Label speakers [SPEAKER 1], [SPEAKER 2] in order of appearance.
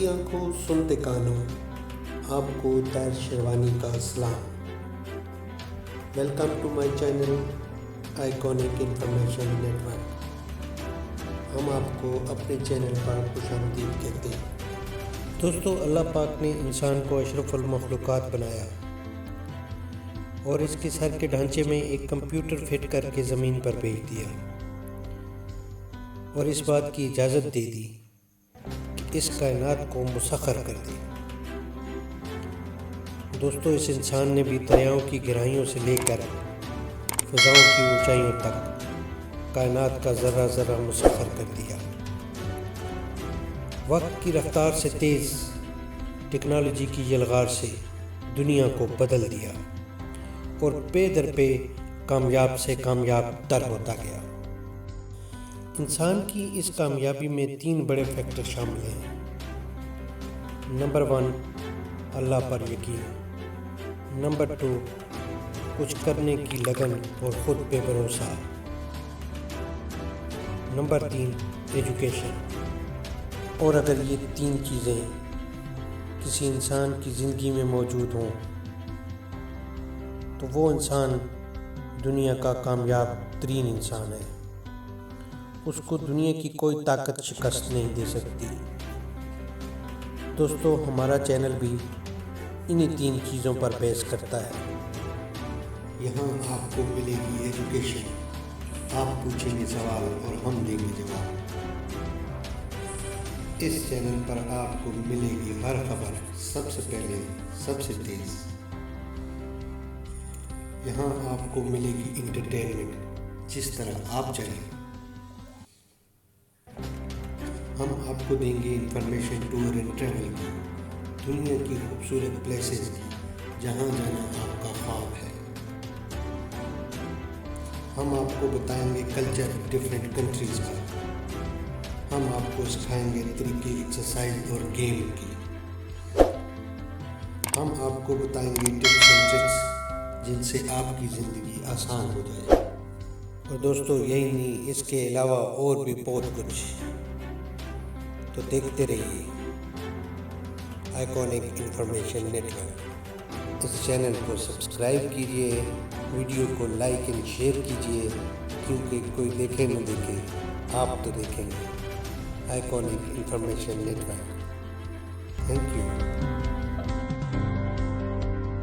[SPEAKER 1] دیکھتی آنکھوں سنتے کانوں، آپ کو طاہر شیروانی کا سلام۔ Welcome to my channel iconic information network. ہم آپ کو اپنے چینل پر خوش آمدید کہتے ہیں۔ دوستو، اللہ پاک نے انسان کو اشرف المخلوقات بنایا اور اس کے سر کے ڈھانچے میں ایک کمپیوٹر فٹ کر کے زمین پر بھیج دیا اور اس بات کی اجازت دے دی کہ اس کائنات کو مسخر کر دے۔ دوستو، اس انسان نے بھی دریاؤں کی گہرائیوں سے لے کر فضاؤں کی اونچائیوں تک کائنات کا ذرہ ذرہ مسخر کر دیا۔ وقت کی رفتار سے تیز ٹیکنالوجی کی یلغار سے دنیا کو بدل دیا اور پے در پے کامیاب سے کامیاب تر ہوتا گیا۔ انسان کی اس کامیابی میں 3 بڑے فیکٹر شامل ہیں۔ نمبر 1، اللہ پر یقین۔ نمبر 2، کچھ کرنے کی لگن اور خود پہ بھروسہ۔ Number 3، education. اور اگر یہ 3 چیزیں کسی انسان کی زندگی میں موجود ہوں تو وہ انسان دنیا کا کامیاب ترین انسان ہے۔ اس کو دنیا کی کوئی طاقت شکست نہیں دے سکتی۔ دوستو، ہمارا چینل بھی انہی 3 چیزوں پر بیس کرتا ہے۔ یہاں آپ کو ملے گی ایجوکیشن، آپ پوچھیں گے سوال اور ہم دیں گے جواب۔ اس چینل پر آپ کو ملے گی ہر خبر سب سے پہلے، سب سے تیز۔ یہاں آپ کو ملے گی انٹرٹینمنٹ جس طرح آپ چاہیں۔ ہم آپ کو دیں گے انفارمیشن ٹور اینڈ ٹریول کی، دنیا کی خوبصورت پلیسز کی جہاں جانا آپ کا خواب ہے۔ ہم آپ کو بتائیں گے کلچر ڈفرینٹ کنٹریز کا۔ ہم آپ کو سکھائیں گے طریقے ایکسرسائز اور گیم کی۔ ہم آپ کو بتائیں گے ٹپس اینڈ ٹرکس جن سے آپ کی زندگی آسان ہو جائے۔ اور دوستو، یہی نہیں، اس کے علاوہ اور بھی بہت کچھ، تو دیکھتے رہیے آئیکونک انفارمیشن نیٹ ورک۔ اس چینل کو سبسکرائب کیجئے، ویڈیو کو لائک اینڈ شیئر کیجئے، کیونکہ کوئی دیکھے نہ دیکھے، آپ تو دیکھیں گے۔ Iconic information network. Thank you.